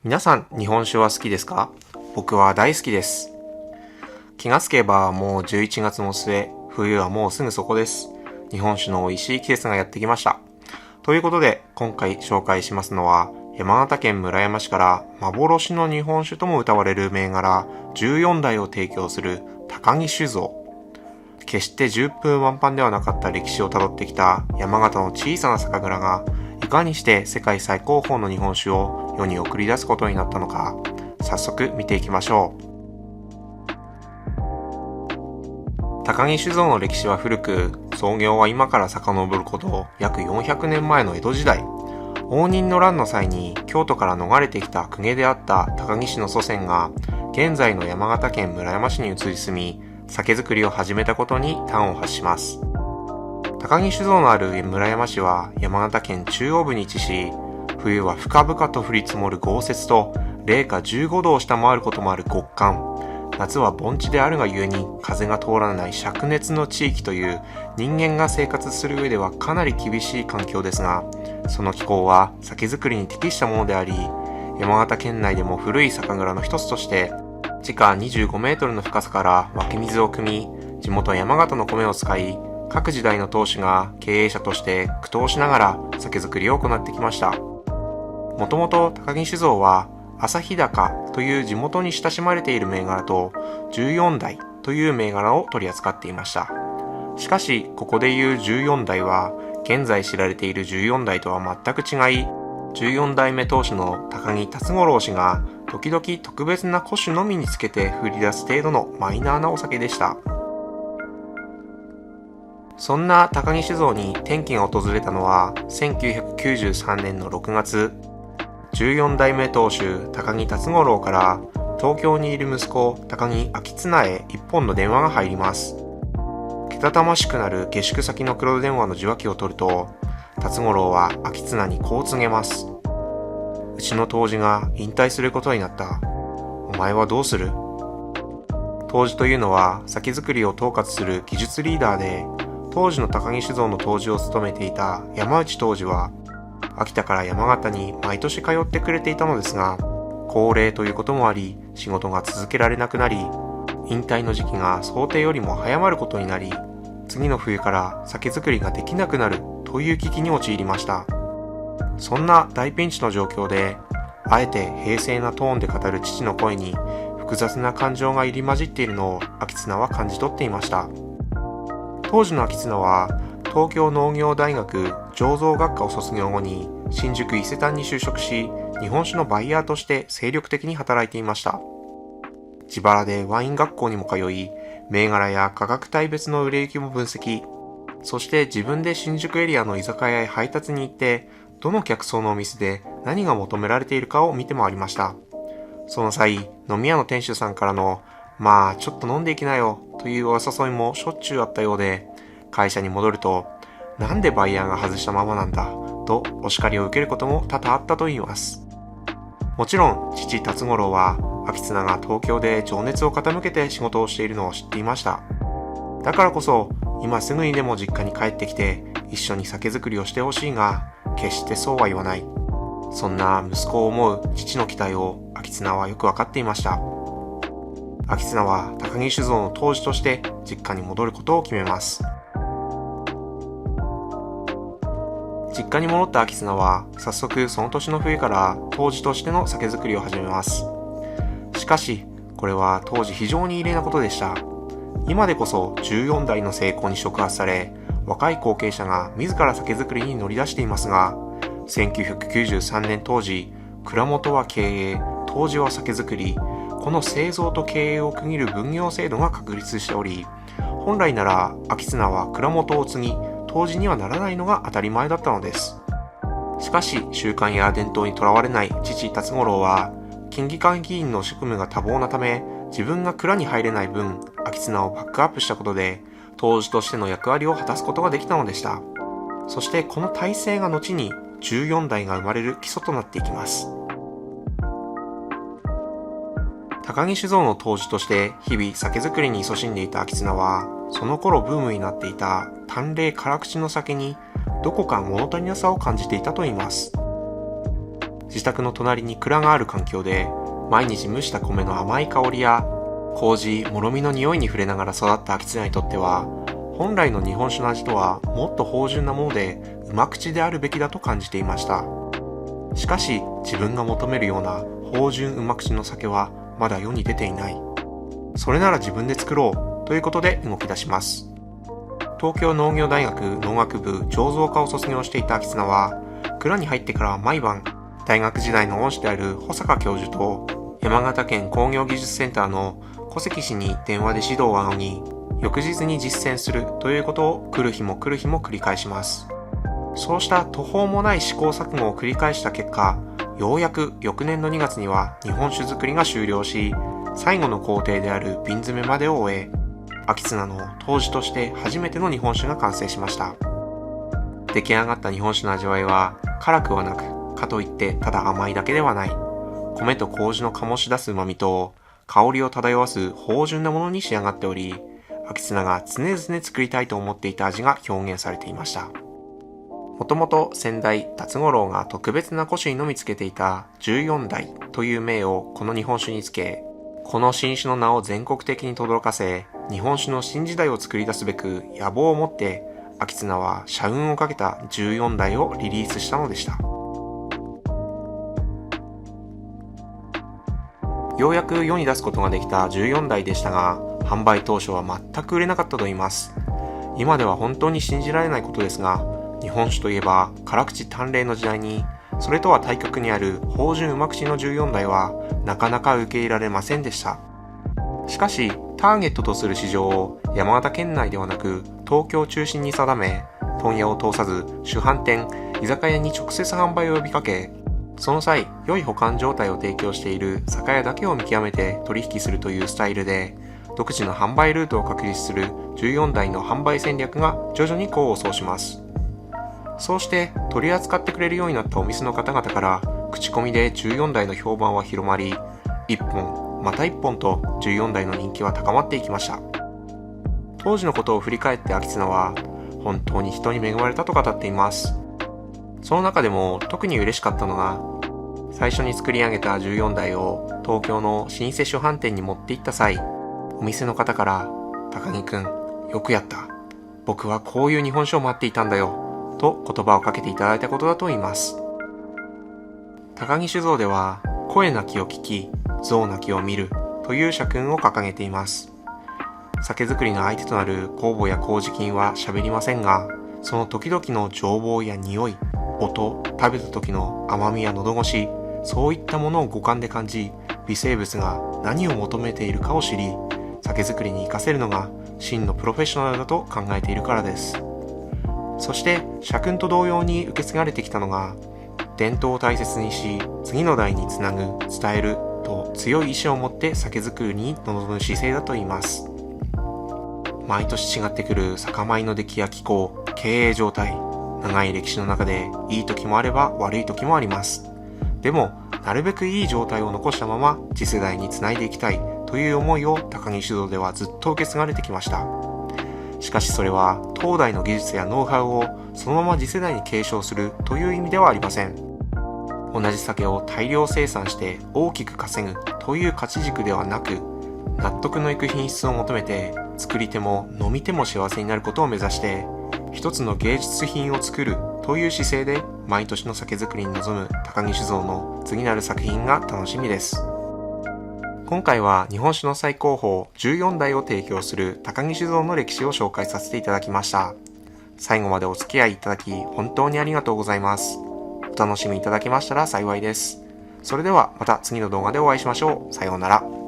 皆さん、日本酒は好きですか？僕は大好きです。気がつけばもう11月も末、冬はもうすぐそこです。日本酒の美味しい季節がやってきました。ということで、今回紹介しますのは、山形県村山市から幻の日本酒とも謳われる銘柄14代を提供する高木酒造。決して順風満帆ではなかった歴史をたどってきた山形の小さな酒蔵が、いかにして世界最高峰の日本酒を世に送り出すことになったのか、早速見ていきましょう。高木酒造の歴史は古く、創業は今から遡ること約400年前の江戸時代。応仁の乱の際に京都から逃れてきた公家であった高木氏の祖先が、現在の山形県村山市に移り住み、酒造りを始めたことに端を発します。高木酒造のある村山市は山形県中央部に位置し、冬は深々と降り積もる豪雪と零下15度を下回ることもある極寒、夏は盆地であるがゆえに風が通らない灼熱の地域という人間が生活する上ではかなり厳しい環境ですが、その気候は酒造りに適したものであり、山形県内でも古い酒蔵の一つとして地下25メートルの深さから湧き水を汲み、地元山形の米を使い、各時代の当主が経営者として苦闘しながら酒造りを行ってきました。もともと高木酒造は旭高という地元に親しまれている銘柄と14代という銘柄を取り扱っていました。しかしここでいう14代は現在知られている14代とは全く違い、14代目当主の高木辰五郎氏が時々特別な古酒のみにつけて振り出す程度のマイナーなお酒でした。そんな高木酒造に転機が訪れたのは1993年の6月、14代目当主高木辰五郎から東京にいる息子高木昭綱へ一本の電話が入ります。けたたましくなる下宿先の黒電話の受話器を取ると、辰五郎は昭綱にこう告げます。うちの杜氏が引退することになった。お前はどうする？杜氏というのは酒造りを統括する技術リーダーで、当時の高木酒造の杜氏を務めていた山内杜氏は秋田から山形に毎年通ってくれていたのですが、高齢ということもあり仕事が続けられなくなり、引退の時期が想定よりも早まることになり、次の冬から酒造りができなくなるという危機に陥りました。そんな大ピンチの状況で、あえて平静なトーンで語る父の声に複雑な感情が入り混じっているのを昭綱は感じ取っていました。当時の昭綱は東京農業大学醸造学科を卒業後に新宿伊勢丹に就職し、日本酒のバイヤーとして精力的に働いていました。自腹でワイン学校にも通い、銘柄や価格帯別の売れ行きも分析、そして自分で新宿エリアの居酒屋へ配達に行って、どの客層のお店で何が求められているかを見て回りました。その際、飲み屋の店主さんからの、まあちょっと飲んでいきなよというお誘いもしょっちゅうあったようで、会社に戻ると、なんでバイヤーが外したままなんだとお叱りを受けることも多々あったといいます。もちろん父辰五郎は昭綱が東京で情熱を傾けて仕事をしているのを知っていました。だからこそ今すぐにでも実家に帰ってきて一緒に酒造りをしてほしいが、決してそうは言わない。そんな息子を思う父の期待を昭綱はよく分かっていました。昭綱は高木酒造の杜氏として実家に戻ることを決めます。実家に戻った昭綱は早速その年の冬から杜氏としての酒造りを始めます。しかしこれは当時非常に異例なことでした。今でこそ14代の成功に触発され、若い後継者が自ら酒造りに乗り出していますが、1993年当時、蔵元は経営、杜氏は酒造り、この製造と経営を区切る分業制度が確立しており、本来なら昭綱は蔵元を継ぎ、杜氏にはならないのが当たり前だったのです。しかし習慣や伝統にとらわれない父辰五郎は、県議会議員の職務が多忙なため、自分が蔵に入れない分、昭綱をバックアップしたことで、杜氏としての役割を果たすことができたのでした。そしてこの体制が後に14代が生まれる基礎となっていきます。高木酒造の杜氏として日々酒造りに勤しんでいた昭綱は、その頃ブームになっていた淡麗辛口の酒にどこか物足りなさを感じていたといいます。自宅の隣に蔵がある環境で、毎日蒸した米の甘い香りや麹、もろみの匂いに触れながら育った秋綱にとっては、本来の日本酒の味とはもっと芳醇なものでうま口であるべきだと感じていました。しかし自分が求めるような芳醇うま口の酒はまだ世に出ていない。それなら自分で作ろうということで動き出します。東京農業大学農学部醸造科を卒業していた秋綱は、蔵に入ってから毎晩大学時代の恩師である保坂教授と山形県工業技術センターの小関氏に電話で指導を仰ぎ、翌日に実践するということを来る日も来る日も繰り返します。そうした途方もない試行錯誤を繰り返した結果、ようやく翌年の2月には日本酒造りが終了し、最後の工程である瓶詰めまでを終え、秋綱の杜氏として初めての日本酒が完成しました。出来上がった日本酒の味わいは辛くはなく、かといってただ甘いだけではない。米と麹の醸し出す旨味と香りを漂わす芳醇なものに仕上がっており、秋綱が常々作りたいと思っていた味が表現されていました。もともと先代辰五郎が特別な古酒にのみつけていた14代という名をこの日本酒につけ、この新酒の名を全国的に轟かせ、日本酒の新時代を作り出すべく野望を持って秋綱は社運をかけた14代をリリースしたのでした。ようやく世に出すことができた14代でしたが、販売当初は全く売れなかったといいます。今では本当に信じられないことですが、日本酒といえば辛口淡麗の時代に、それとは対極にある芳醇うま口の14代はなかなか受け入れられませんでした。しかしターゲットとする市場を山形県内ではなく東京を中心に定め、問屋を通さず主販店、居酒屋に直接販売を呼びかけ、その際良い保管状態を提供している酒屋だけを見極めて取引するというスタイルで、独自の販売ルートを確立する14代の販売戦略が徐々に功を奏します。そうして取り扱ってくれるようになったお店の方々から口コミで14代の評判は広まり、1本また1本と14代の人気は高まっていきました。当時のことを振り返って秋綱は本当に人に恵まれたと語っています。その中でも特に嬉しかったのが、最初に作り上げた14代を東京の老舗主販店に持って行った際、お店の方から高木くんよくやった、僕はこういう日本酒を待っていたんだよと言葉をかけていただいたことだと言います。高木酒造では声なきを聞き、像なきを見るという社訓を掲げています。酒造りの相手となる酵母や麹菌は喋りませんが、その時々の情報や匂い、音、食べた時の甘みや喉越し、そういったものを五感で感じ、微生物が何を求めているかを知り、酒造りに活かせるのが真のプロフェッショナルだと考えているからです。そして社訓と同様に受け継がれてきたのが、伝統を大切にし次の代につなぐ、伝えると強い意志を持って酒造りに臨む姿勢だといいます。毎年違ってくる酒米の出来や気候、経営状態、長い歴史の中でいい時もあれば悪い時もあります。でもなるべくいい状態を残したまま次世代につないでいきたいという思いを高木酒造ではずっと受け継がれてきました。しかしそれは当代の技術やノウハウをそのまま次世代に継承するという意味ではありません。同じ酒を大量生産して大きく稼ぐという価値軸ではなく、納得のいく品質を求めて作り手も飲み手も幸せになることを目指して一つの芸術品を作るという姿勢で毎年の酒造りに臨む高木酒造の次なる作品が楽しみです。今回は日本酒の最高峰14代を提供する高木酒造の歴史を紹介させていただきました。最後までお付き合いいただき本当にありがとうございます。お楽しみいただけましたら幸いです。それではまた次の動画でお会いしましょう。さようなら。